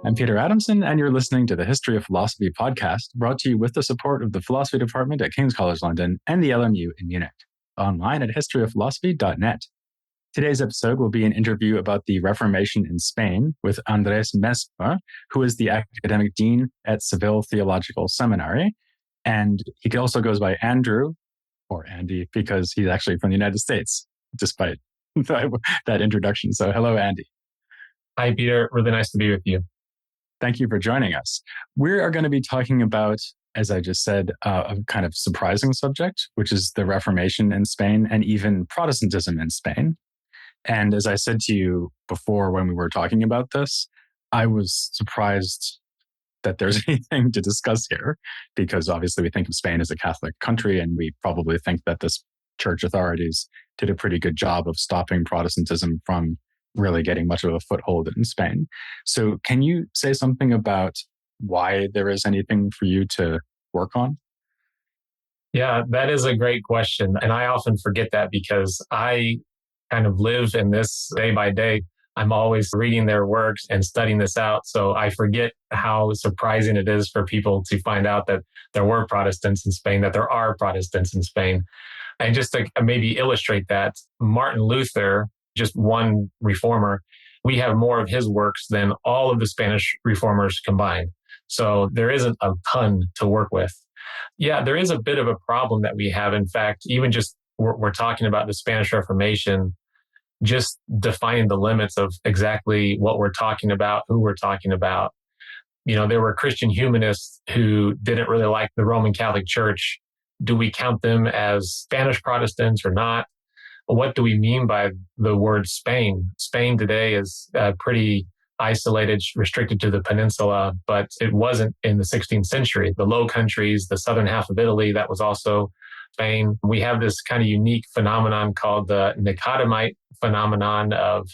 I'm Peter Adamson, and you're listening to the History of Philosophy podcast, brought to you with the support of the Philosophy Department at King's College London and the LMU in Munich, online at historyofphilosophy.net. Today's episode will be an interview about the Reformation in Spain with Andrés Messmer, who is the academic dean at Seville Theological Seminary. And he also goes by Andrew, or Andy, because he's actually from the United States, despite that introduction. So hello, Andy. Hi, Peter. Really nice to be with you. Thank you for joining us. We are going to be talking about, as I just said, a kind of surprising subject, which is the Reformation in Spain and even Protestantism in Spain. And as I said to you before when we were talking about this, I was surprised that there's anything to discuss here, because obviously we think of Spain as a Catholic country, and we probably think that the church authorities did a pretty good job of stopping Protestantism from really getting much of a foothold in Spain. So can you say something about why there is anything for you to work on? Yeah, that is a great question. And I often forget that because I kind of live in this day by day. I'm always reading their works and studying this out. So I forget how surprising it is for people to find out that there were Protestants in Spain, that there are Protestants in Spain. And just to maybe illustrate that, Martin Luther, just one reformer, we have more of his works than all of the Spanish reformers combined. So there isn't a ton to work with. Yeah, there is a bit of a problem that we have. In fact, even just we're talking about the Spanish Reformation, just defining the limits of exactly what we're talking about, who we're talking about. There were Christian humanists who didn't really like the Roman Catholic Church. Do we count them as Spanish Protestants or not? What do we mean by the word Spain? Spain today is pretty isolated, restricted to the peninsula, but it wasn't in the 16th century. The Low Countries, the southern half of Italy, that was also Spain. We have this kind of unique phenomenon called the Nicodomite phenomenon of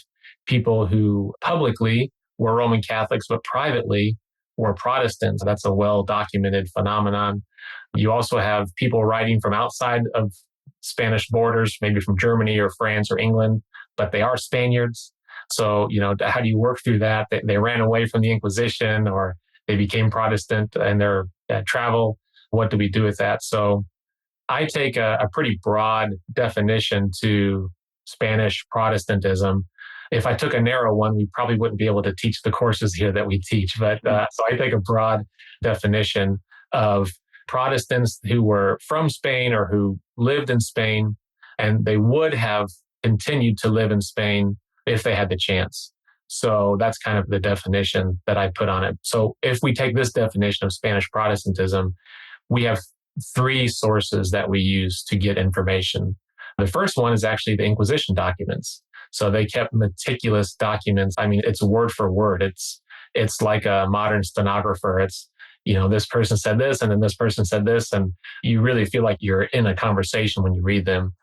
people who publicly were Roman Catholics, but privately were Protestants. That's a well-documented phenomenon. You also have people writing from outside of Spanish borders, maybe from Germany or France or England, but they are Spaniards. So, how do you work through that? They ran away from the Inquisition, or they became Protestant in their travel. What do we do with that? So I take a pretty broad definition to Spanish Protestantism. If I took a narrow one, we probably wouldn't be able to teach the courses here that we teach. But so I take a broad definition of Protestants who were from Spain or who lived in Spain, and they would have continued to live in Spain if they had the chance. So that's kind of the definition that I put on it. So if we take this definition of Spanish Protestantism, we have three sources that we use to get information. The first one is actually the Inquisition documents. So they kept meticulous documents. I mean, it's word for word. It's like a modern stenographer. It's this person said this, and then this person said this, and you really feel like you're in a conversation when you read them.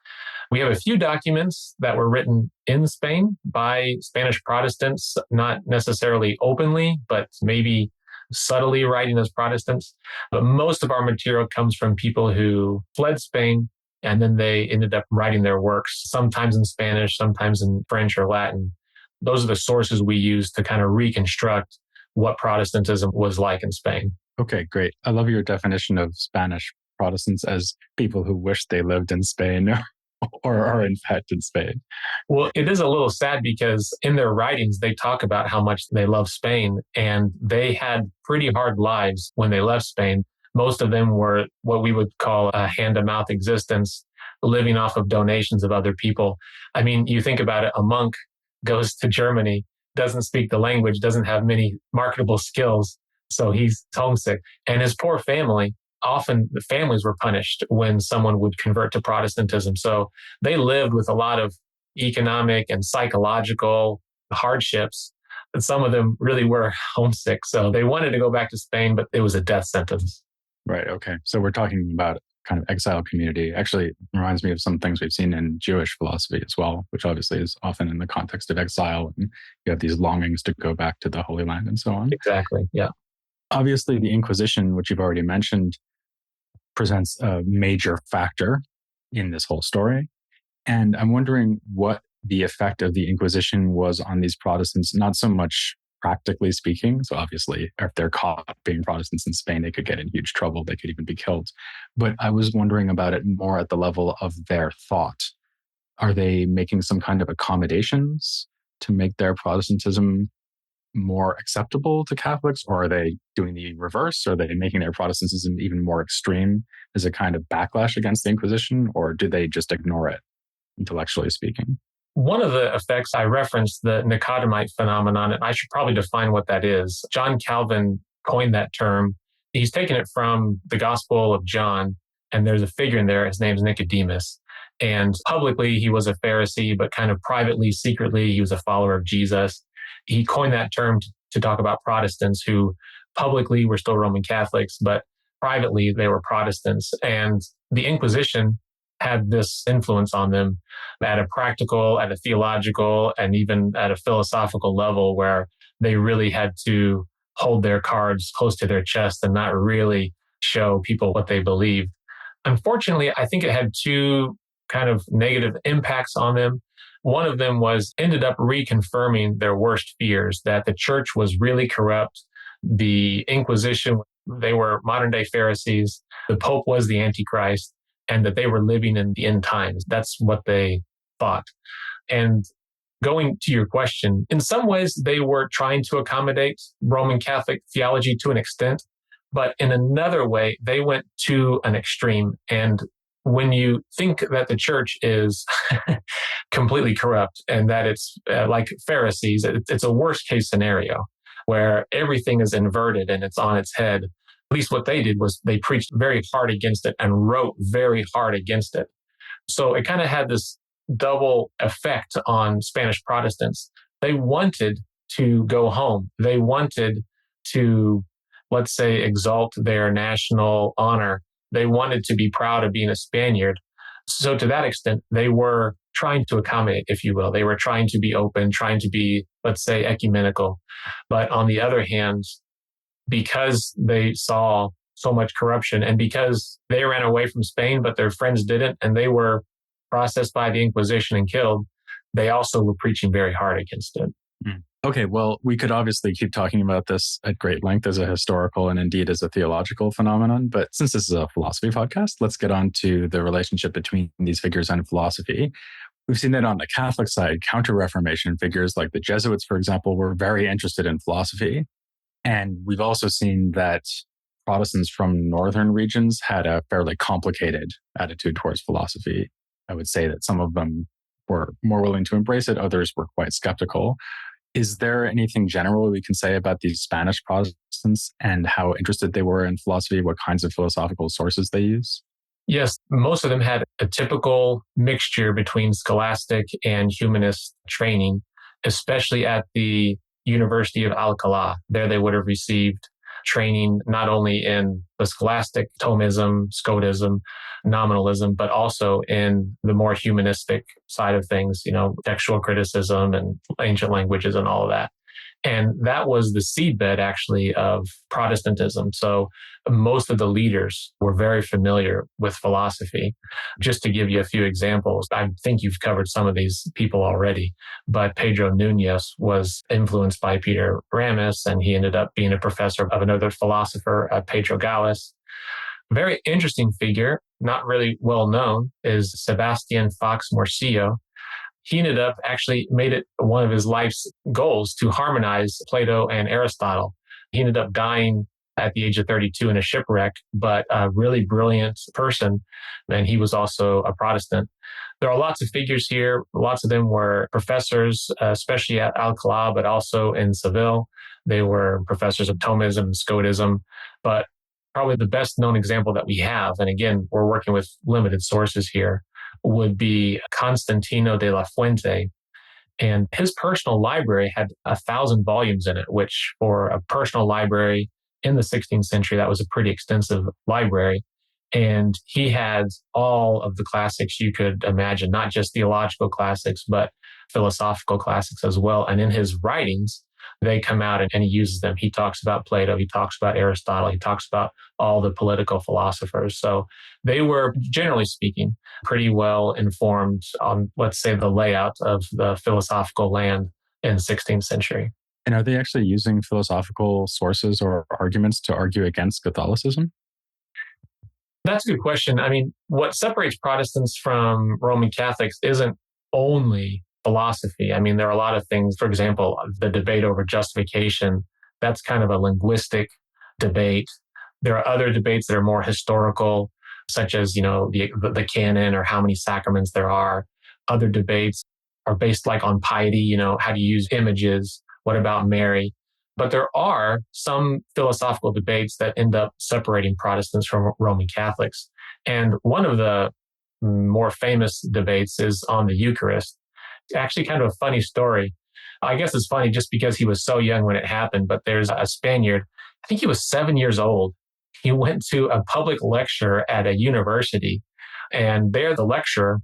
We have a few documents that were written in Spain by Spanish Protestants, not necessarily openly, but maybe subtly writing as Protestants. But most of our material comes from people who fled Spain, and then they ended up writing their works, sometimes in Spanish, sometimes in French or Latin. Those are the sources we use to kind of reconstruct what Protestantism was like in Spain. Okay, great. I love your definition of Spanish Protestants as people who wish they lived in Spain or are in fact in Spain. Well, it is a little sad because in their writings, they talk about how much they love Spain, and they had pretty hard lives when they left Spain. Most of them were what we would call a hand-to-mouth existence, living off of donations of other people. I mean, you think about it, a monk goes to Germany, doesn't speak the language, doesn't have many marketable skills, so he's homesick. And his poor family, often the families were punished when someone would convert to Protestantism. So they lived with a lot of economic and psychological hardships. And some of them really were homesick. So they wanted to go back to Spain, but it was a death sentence. Right. Okay. So we're talking about kind of exile community. Actually, it reminds me of some things we've seen in Jewish philosophy as well, which obviously is often in the context of exile. And you have these longings to go back to the Holy Land and so on. Exactly. Yeah. Obviously, the Inquisition, which you've already mentioned, presents a major factor in this whole story. And I'm wondering what the effect of the Inquisition was on these Protestants, not so much practically speaking. So obviously, if they're caught being Protestants in Spain, they could get in huge trouble. They could even be killed. But I was wondering about it more at the level of their thought. Are they making some kind of accommodations to make their Protestantism more acceptable to Catholics, or are they doing the reverse? Are they making their Protestantism even more extreme as a kind of backlash against the Inquisition, or do they just ignore it, intellectually speaking? One of the effects I referenced, the Nicodemite phenomenon, and I should probably define what that is. John Calvin coined that term. He's taken it from the Gospel of John, and there's a figure in there. His name's Nicodemus. And publicly, he was a Pharisee, but kind of privately, secretly, he was a follower of Jesus. He coined that term to talk about Protestants who publicly were still Roman Catholics, but privately, they were Protestants. And the Inquisition had this influence on them at a practical, at a theological, and even at a philosophical level where they really had to hold their cards close to their chest and not really show people what they believed. Unfortunately, I think it had two kind of negative impacts on them. One of them was ended up reconfirming their worst fears that the church was really corrupt. The Inquisition, they were modern day Pharisees. The Pope was the Antichrist, and that they were living in the end times. That's what they thought. And going to your question, in some ways, they were trying to accommodate Roman Catholic theology to an extent, but in another way, they went to an extreme. And when you think that the church is completely corrupt and that it's like Pharisees, it's a worst case scenario where everything is inverted and it's on its head. At least what they did was they preached very hard against it and wrote very hard against it. So it kind of had this double effect on Spanish Protestants. They wanted to go home. They wanted to, let's say, exalt their national honor. They wanted to be proud of being a Spaniard. So to that extent, they were trying to accommodate, if you will. They were trying to be open, trying to be, let's say, ecumenical. But on the other hand, because they saw so much corruption and because they ran away from Spain, but their friends didn't, and they were processed by the Inquisition and killed, they also were preaching very hard against it. Okay, well, we could obviously keep talking about this at great length as a historical and indeed as a theological phenomenon, but since this is a philosophy podcast, let's get on to the relationship between these figures and philosophy. We've seen that on the Catholic side, counter-Reformation figures like the Jesuits, for example, were very interested in philosophy. And we've also seen that Protestants from northern regions had a fairly complicated attitude towards philosophy. I would say that some of them were more willing to embrace it, others were quite skeptical. Is there anything general we can say about these Spanish Protestants and how interested they were in philosophy, what kinds of philosophical sources they use? Yes, most of them had a typical mixture between scholastic and humanist training, especially at the University of Alcalá. There they would have received training not only in the scholastic Thomism, Scotism, nominalism, but also in the more humanistic side of things, textual criticism and ancient languages and all of that. And that was the seedbed actually of Protestantism. So most of the leaders were very familiar with philosophy. Just to give you a few examples, I think you've covered some of these people already, but Pedro Nunez was influenced by Peter Ramis, and he ended up being a professor of another philosopher, Pedro Gallus. A very interesting figure, not really well known, is Sebastian Fox Morcillo. He ended up actually made it one of his life's goals to harmonize Plato and Aristotle. He ended up dying at the age of 32 in a shipwreck, but a really brilliant person. And he was also a Protestant. There are lots of figures here. Lots of them were professors, especially at Alcalá, but also in Seville. They were professors of Thomism and Scotism. But probably the best known example that we have, and again, we're working with limited sources here, would be Constantino de la Fuente. And his personal library had 1,000 volumes in it, which for a personal library in the 16th century, that was a pretty extensive library. And he had all of the classics you could imagine, not just theological classics, but philosophical classics as well. And in his writings, they come out and he uses them. He talks about Plato, he talks about Aristotle, he talks about all the political philosophers. So they were, generally speaking, pretty well informed on, let's say, the layout of the philosophical land in the 16th century. And are they actually using philosophical sources or arguments to argue against Catholicism? That's a good question. I mean, what separates Protestants from Roman Catholics isn't only philosophy. I mean, there are a lot of things, for example, the debate over justification, that's kind of a linguistic debate. There are other debates that are more historical, such as, the canon or how many sacraments there are. Other debates are based like on piety, how do you use images? What about Mary? But there are some philosophical debates that end up separating Protestants from Roman Catholics. And one of the more famous debates is on the Eucharist. Actually, kind of a funny story. I guess it's funny just because he was so young when it happened, but there's a Spaniard, I think he was 7 years old. He went to a public lecture at a university, and there the lecturer,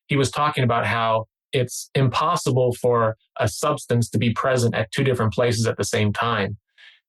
he was talking about how it's impossible for a substance to be present at two different places at the same time.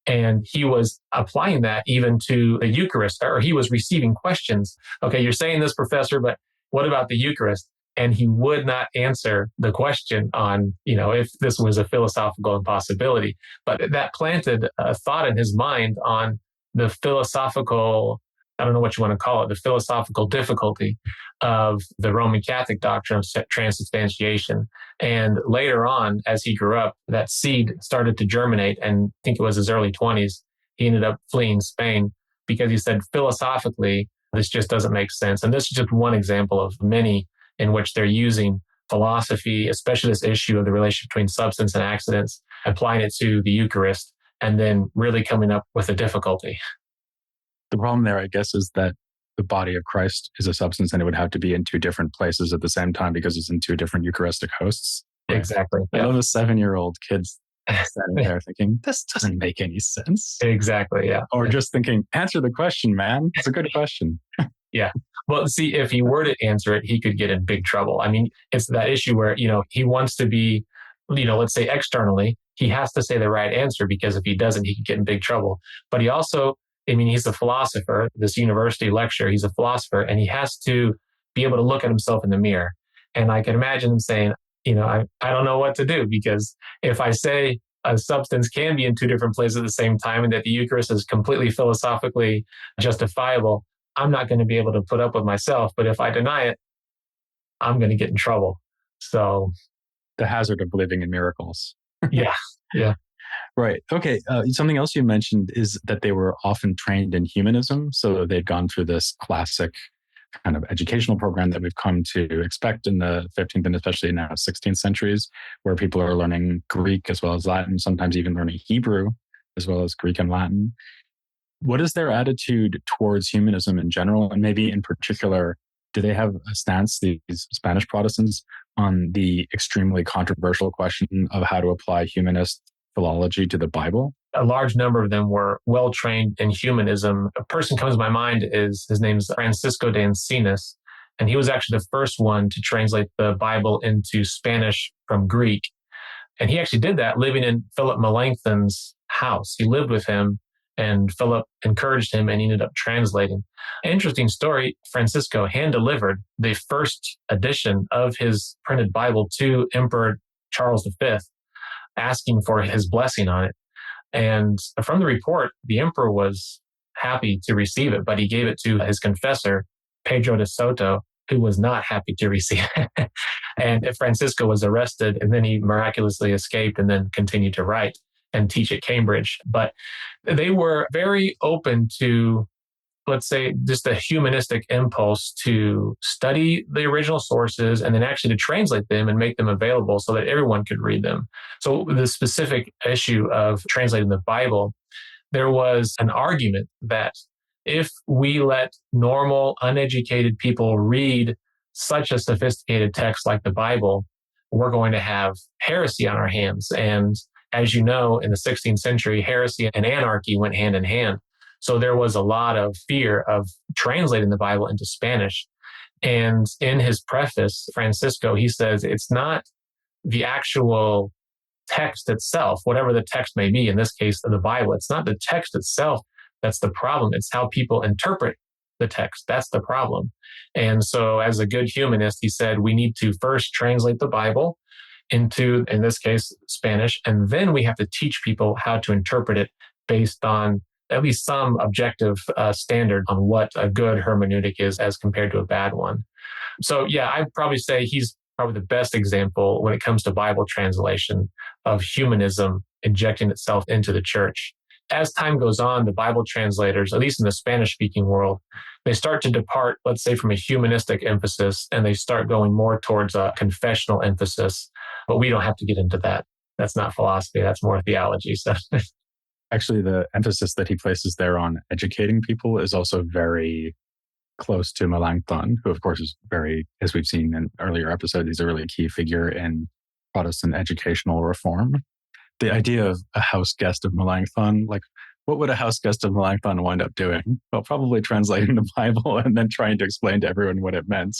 And he was applying that even to the Eucharist, or he was receiving questions. Okay, you're saying this, professor, but what about the Eucharist? And he would not answer the question on, if this was a philosophical impossibility. But that planted a thought in his mind on the philosophical, I don't know what you want to call it, the philosophical difficulty of the Roman Catholic doctrine of transubstantiation. And later on, as he grew up, that seed started to germinate. And I think it was his early 20s. He ended up fleeing Spain because he said, philosophically, this just doesn't make sense. And this is just one example of many in which they're using philosophy, especially this issue of the relationship between substance and accidents, applying it to the Eucharist, and then really coming up with a difficulty. The problem there, I guess, is that the body of Christ is a substance and it would have to be in two different places at the same time because it's in two different Eucharistic hosts. Right? Exactly. I love a 7-year-old kid standing there thinking, this doesn't make any sense. Exactly. Yeah. Or just thinking, answer the question, man. It's a good question. Yeah. Well, see, if he were to answer it, he could get in big trouble. I mean, it's that issue where, he wants to be, let's say externally, he has to say the right answer because if he doesn't, he could get in big trouble. But he also, he's a philosopher, this university lecturer, he's a philosopher, and he has to be able to look at himself in the mirror. And I can imagine him saying, I don't know what to do, because if I say a substance can be in two different places at the same time and that the Eucharist is completely philosophically justifiable, I'm not going to be able to put up with myself. But if I deny it, I'm going to get in trouble. So the hazard of believing in miracles. Yeah. Right. Okay. Something else you mentioned is that they were often trained in humanism. So they'd gone through this classic kind of educational program that we've come to expect in the 15th and especially now 16th centuries, where people are learning Greek as well as Latin, sometimes even learning Hebrew as well as Greek and Latin. What is their attitude towards humanism in general? And maybe in particular, do they have a stance, these Spanish Protestants, on the extremely controversial question of how to apply humanist philology to the Bible? A large number of them were well trained in humanism. A person comes to my mind his name's Francisco de Encinas, and he was actually the first one to translate the Bible into Spanish from Greek. And he actually did that living in Philip Melanchthon's house. He lived with him, and Philip encouraged him, and he ended up translating. Interesting story, Francisco hand-delivered the first edition of his printed Bible to Emperor Charles V, asking for his blessing on it. And from the report, the emperor was happy to receive it, but he gave it to his confessor, Pedro de Soto, who was not happy to receive it. And Francisco was arrested, and then he miraculously escaped and then continued to write and teach at Cambridge. But they were very open to, let's say, just a humanistic impulse to study the original sources and then actually to translate them and make them available so that everyone could read them. So the specific issue of translating the Bible, there was an argument that if we let normal, uneducated people read such a sophisticated text like the Bible, we're going to have heresy on our hands. And as you know, in the 16th century, heresy and anarchy went hand in hand. So there was a lot of fear of translating the Bible into Spanish. And in his preface, Francisco, he says, it's not the actual text itself, whatever the text may be, in this case, the Bible, it's not the text itself that's the problem. It's how people interpret the text. That's the problem. And so as a good humanist, he said, we need to first translate the Bible. into, in this case, Spanish. And then we have to teach people how to interpret it based on at least some objective standard on what a good hermeneutic is as compared to a bad one. So yeah, I'd probably say he's probably the best example when it comes to Bible translation of humanism injecting itself into the church. As time goes on, the Bible translators, at least in the Spanish speaking world, they start to depart, let's say, from a humanistic emphasis, and they start going more towards a confessional emphasis. But we don't have to get into that. That's not philosophy. That's more theology. So Actually, the emphasis that he places there on educating people is also very close to Melanchthon, who, of course, is very, as we've seen in earlier episodes, he's a really key figure in Protestant educational reform. The idea of a house guest of Melanchthon, like, what would a house guest of Melanchthon wind up doing? Well, probably translating the Bible and then trying to explain to everyone what it meant.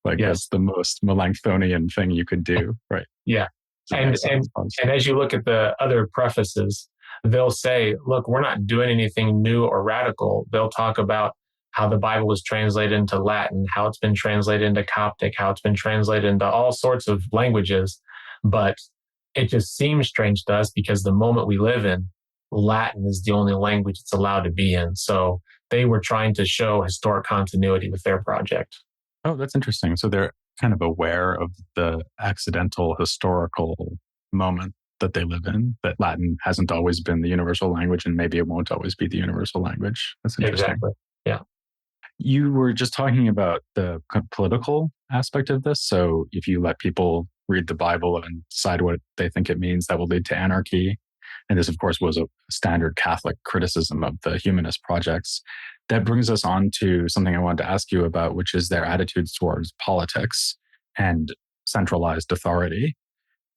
Like, yes. That's the most Melanchthonian thing you could do, right? Yeah. So and as you look at the other prefaces, they'll say, look, we're not doing anything new or radical. They'll talk about how the Bible was translated into Latin, how it's been translated into Coptic, how it's been translated into all sorts of languages. But it just seems strange to us because the moment we live in, Latin is the only language it's allowed to be in. So they were trying to show historic continuity with their project. Oh, that's interesting. So they're kind of aware of the accidental historical moment that they live in, that Latin hasn't always been the universal language and maybe it won't always be the universal language. That's interesting. Exactly. Yeah. You were just talking about the political aspect of this. So if you let people read the Bible and decide what they think it means, that will lead to anarchy. And this, of course, was a standard Catholic criticism of the humanist projects. That brings us on to something I wanted to ask you about, which is their attitudes towards politics and centralized authority.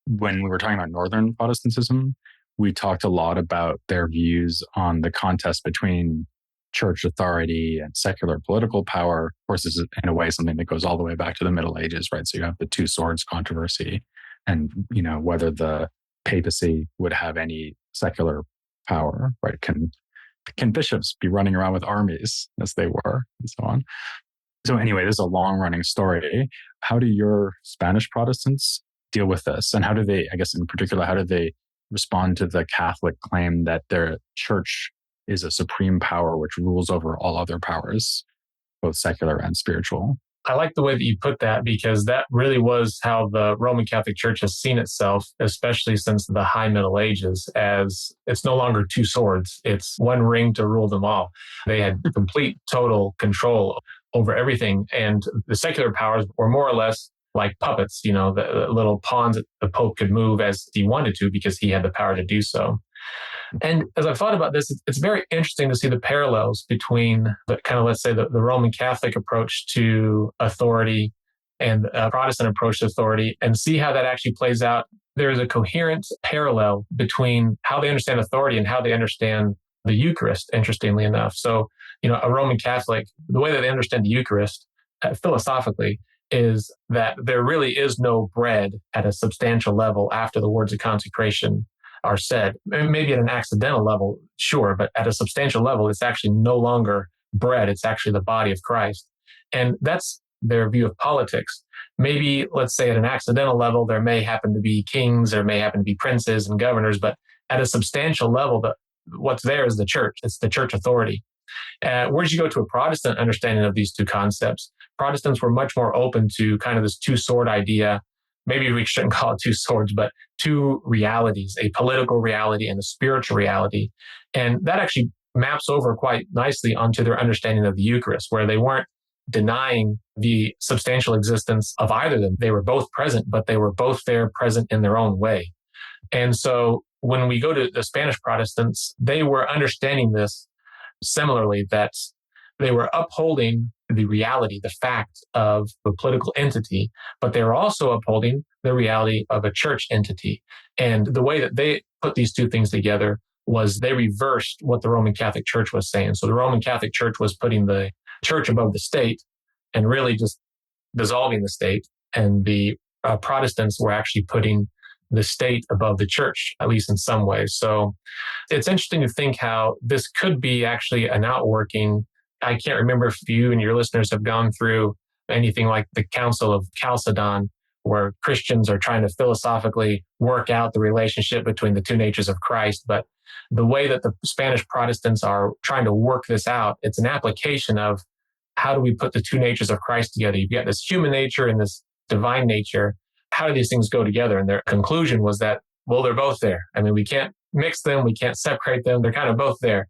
When we were talking about Northern Protestantism, we talked a lot about their views on the contest between church authority and secular political power. Of course, this is in a way something that goes all the way back to the Middle Ages, right? So you have the two swords controversy and, whether the papacy would have any secular power, right? Can bishops be running around with armies as they were and so on? So anyway, this is a long running story. How do your Spanish Protestants deal with this? And how do they, I guess in particular, how do they respond to the Catholic claim that their church is a supreme power which rules over all other powers, both secular and spiritual? I like the way that you put that because that really was how the Roman Catholic Church has seen itself, especially since the High Middle Ages, as it's no longer two swords. It's one ring to rule them all. They had complete, total control over everything. And the secular powers were more or less like puppets, the little pawns that the Pope could move as he wanted to because he had the power to do so. And as I thought about this, it's very interesting to see the parallels between the kind of, let's say, the Roman Catholic approach to authority and a Protestant approach to authority and see how that actually plays out. There is a coherent parallel between how they understand authority and how they understand the Eucharist, interestingly enough. So, a Roman Catholic, the way that they understand the Eucharist philosophically is that there really is no bread at a substantial level after the words of consecration are said. Maybe at an accidental level, sure, but at a substantial level, it's actually no longer bread. It's actually the body of Christ. And that's their view of politics. Maybe, let's say at an accidental level, there may happen to be kings, there may happen to be princes and governors, but at a substantial level, what's there is the church. It's the church authority. Whereas you go to a Protestant understanding of these two concepts, Protestants were much more open to kind of this two-sword idea. Maybe we shouldn't call it two swords, but two realities, a political reality and a spiritual reality. And that actually maps over quite nicely onto their understanding of the Eucharist, where they weren't denying the substantial existence of either of them. They were both present, but they were both there, present in their own way. And so when we go to the Spanish Protestants, they were understanding this similarly, that they were upholding the reality, the fact of a political entity, but they were also upholding the reality of a church entity. And the way that they put these two things together was they reversed what the Roman Catholic Church was saying. So the Roman Catholic Church was putting the church above the state and really just dissolving the state. And the Protestants were actually putting the state above the church, at least in some ways. So it's interesting to think how this could be actually an outworking. I can't remember if you and your listeners have gone through anything like the Council of Chalcedon, where Christians are trying to philosophically work out the relationship between the two natures of Christ. But the way that the Spanish Protestants are trying to work this out, it's an application of how do we put the two natures of Christ together? You've got this human nature and this divine nature. How do these things go together? And their conclusion was that, well, they're both there. I mean, we can't mix them. We can't separate them. They're kind of both there.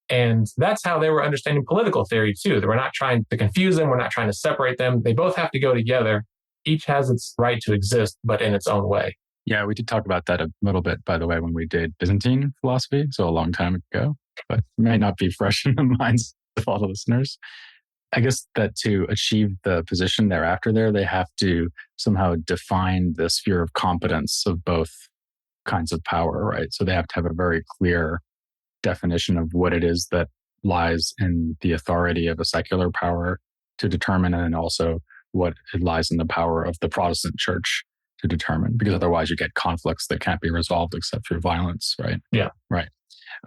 And that's how they were understanding political theory too. That we're not trying to confuse them. We're not trying to separate them. They both have to go together. Each has its right to exist, but in its own way. Yeah, we did talk about that a little bit, by the way, when we did Byzantine philosophy, so a long time ago, but it might not be fresh in the minds of all the listeners. I guess that to achieve the position thereafter they have to somehow define the sphere of competence of both kinds of power, right? So they have to have a very clear definition of what it is that lies in the authority of a secular power to determine, and also what it lies in the power of the Protestant church to determine, because otherwise you get conflicts that can't be resolved except through violence, right? Yeah. Right.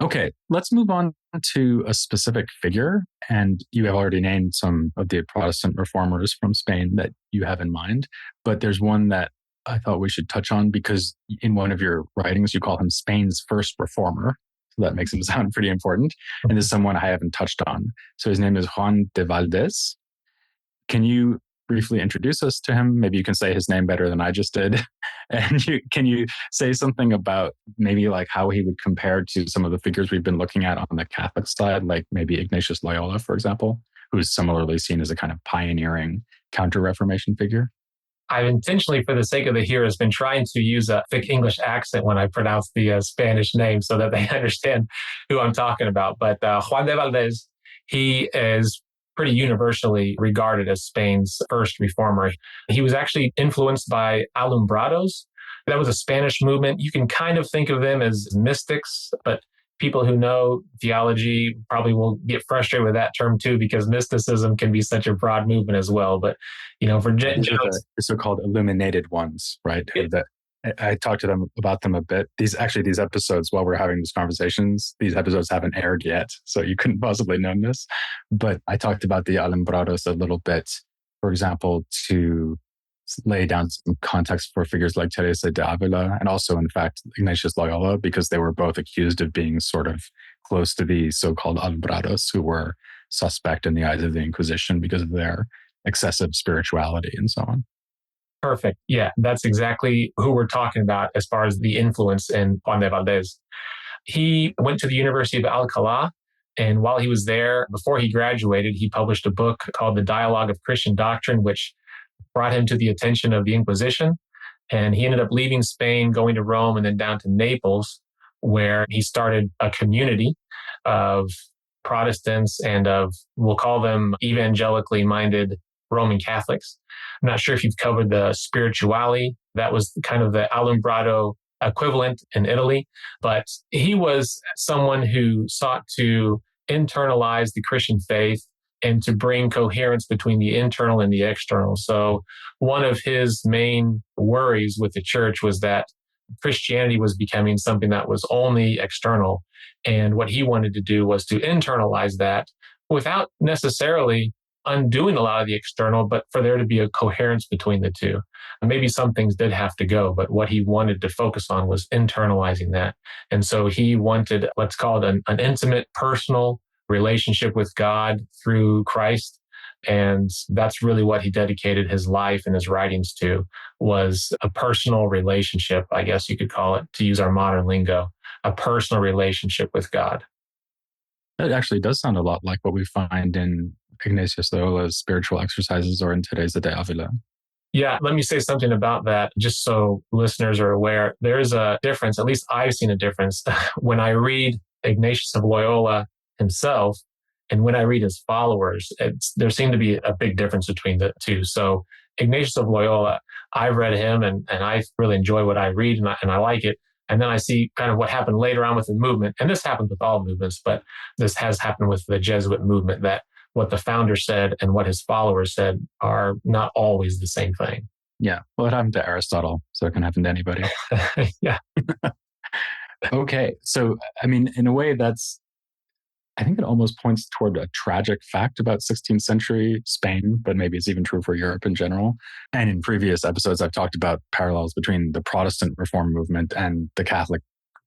Okay, let's move on to a specific figure. And you have already named some of the Protestant reformers from Spain that you have in mind, but there's one that I thought we should touch on because in one of your writings, you call him Spain's first reformer. So that makes him sound pretty important. And there's someone I haven't touched on. So his name is Juan de Valdez. Can you briefly introduce us to him? Maybe you can say his name better than I just did. And can you say something about maybe like how he would compare to some of the figures we've been looking at on the Catholic side, like maybe Ignatius Loyola, for example, who's similarly seen as a kind of pioneering counter-Reformation figure? I've intentionally, for the sake of the hearers, been trying to use a thick English accent when I pronounce the Spanish name so that they understand who I'm talking about. But Juan de Valdez, he is pretty universally regarded as Spain's first reformer. He was actually influenced by Alumbrados. That was a Spanish movement. You can kind of think of them as mystics, but people who know theology probably will get frustrated with that term too, because mysticism can be such a broad movement as well. But, for the so-called illuminated ones, right? Yeah. That I talked to them about them a bit. These episodes, while we're having these conversations, these episodes haven't aired yet, so you couldn't possibly know this. But I talked about the Alumbrados a little bit, for example, to lay down some context for figures like Teresa de Avila and also, in fact, Ignatius Loyola, because they were both accused of being sort of close to the so-called Alumbrados, who were suspect in the eyes of the Inquisition because of their excessive spirituality and so on. Perfect. Yeah, that's exactly who we're talking about as far as the influence in Juan de Valdez. He went to the University of Alcalá, and while he was there, before he graduated, he published a book called The Dialogue of Christian Doctrine, which brought him to the attention of the Inquisition. And he ended up leaving Spain, going to Rome, and then down to Naples, where he started a community of Protestants and of, we'll call them evangelically minded Roman Catholics. I'm not sure if you've covered the Spirituali. That was kind of the Alumbrado equivalent in Italy. But he was someone who sought to internalize the Christian faith and to bring coherence between the internal and the external. So one of his main worries with the church was that Christianity was becoming something that was only external. And what he wanted to do was to internalize that without necessarily undoing a lot of the external, but for there to be a coherence between the two. And maybe some things did have to go, but what he wanted to focus on was internalizing that. And so he wanted, let's call it an intimate, personal relationship with God through Christ. And that's really what he dedicated his life and his writings to, was a personal relationship, I guess you could call it, to use our modern lingo, a personal relationship with God. That actually does sound a lot like what we find in Ignatius Loyola's spiritual exercises or in Teresa de Avila. Yeah, let me say something about that, just so listeners are aware. There's a difference, at least I've seen a difference, when I read Ignatius of Loyola himself and when I read his followers. There seemed to be a big difference between the two. So Ignatius of Loyola, I've read him and I really enjoy what I read and I like it. And then I see kind of what happened later on with the movement. And this happens with all movements, but this has happened with the Jesuit movement, that what the founder said and what his followers said are not always the same thing. Yeah. Well, it happened to Aristotle, so it can happen to anybody. Yeah. Okay. So, I mean, in a way, that's I think it almost points toward a tragic fact about 16th century Spain, but maybe it's even true for Europe in general. And in previous episodes, I've talked about parallels between the Protestant Reform movement and the Catholic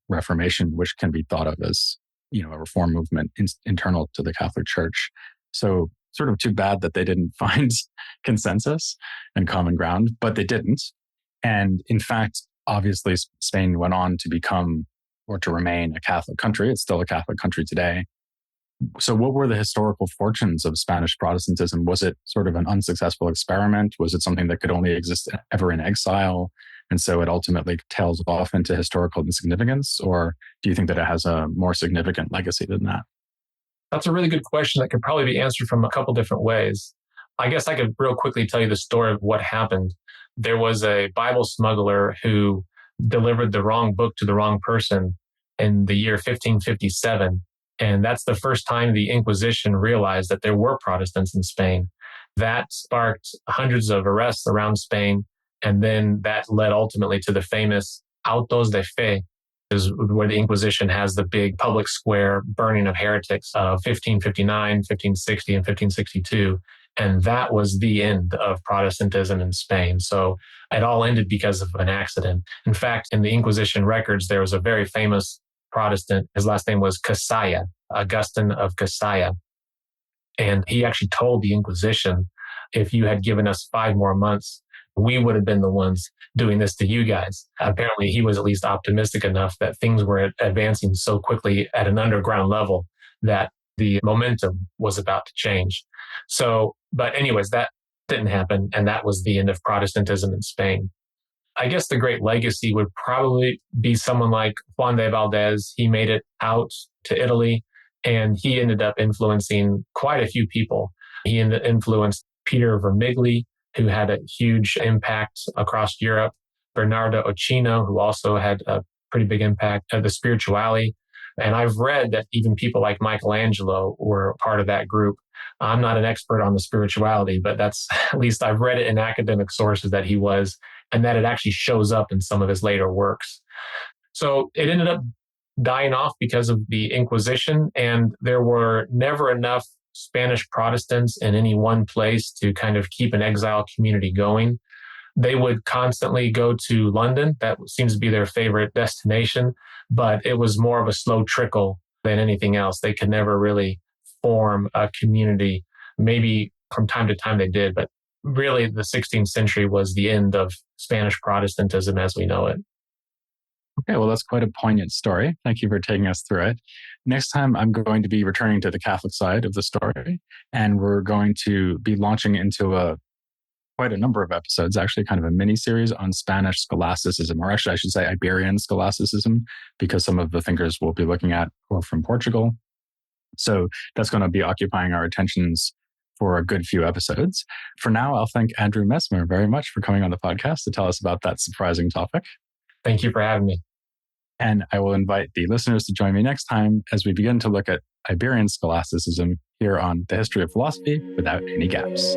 Reformation, which can be thought of as, a reform movement internal to the Catholic Church. So sort of too bad that they didn't find consensus and common ground, but they didn't. And in fact, obviously, Spain went on to become or to remain a Catholic country. It's still a Catholic country today. So what were the historical fortunes of Spanish Protestantism? Was it sort of an unsuccessful experiment? Was it something that could only exist ever in exile? And so it ultimately tails off into historical insignificance? Or do you think that it has a more significant legacy than that? That's a really good question that could probably be answered from a couple different ways. I guess I could real quickly tell you the story of what happened. There was a Bible smuggler who delivered the wrong book to the wrong person in the year 1557. And that's the first time the Inquisition realized that there were Protestants in Spain. That sparked hundreds of arrests around Spain. And then that led ultimately to the famous autos de fe, is where the Inquisition has the big public square burning of heretics of 1559, 1560, and 1562. And that was the end of Protestantism in Spain. So it all ended because of an accident. In fact, in the Inquisition records, there was a very famous Protestant. His last name was Casaya, Augustine of Casaya. And he actually told the Inquisition, if you had given us 5 more months, we would have been the ones doing this to you guys. Apparently, he was at least optimistic enough that things were advancing so quickly at an underground level that the momentum was about to change. So, but anyways, that didn't happen. And that was the end of Protestantism in Spain. I guess the great legacy would probably be someone like Juan de Valdez. He made it out to Italy and he ended up influencing quite a few people. He influenced Peter Vermigli, who had a huge impact across Europe, Bernardo Ochino, who also had a pretty big impact, the Spirituali. And I've read that even people like Michelangelo were part of that group. I'm not an expert on the spirituality, but that's at least I've read it in academic sources that he was, and that it actually shows up in some of his later works. So it ended up dying off because of the Inquisition, and there were never enough Spanish Protestants in any one place to kind of keep an exile community going. They would constantly go to London. That seems to be their favorite destination, but it was more of a slow trickle than anything else. They could never really form a community. Maybe from time to time they did, but really the 16th century was the end of Spanish Protestantism as we know it. Okay, well, that's quite a poignant story. Thank you for taking us through it. Next time, I'm going to be returning to the Catholic side of the story, and we're going to be launching into quite a number of episodes, actually kind of a mini series on Spanish scholasticism, or actually I should say Iberian scholasticism, because some of the thinkers we'll be looking at are from Portugal. So that's going to be occupying our attentions for a good few episodes. For now, I'll thank Andrew Messmer very much for coming on the podcast to tell us about that surprising topic. Thank you for having me. And I will invite the listeners to join me next time as we begin to look at Iberian scholasticism here on The History of Philosophy Without Any Gaps.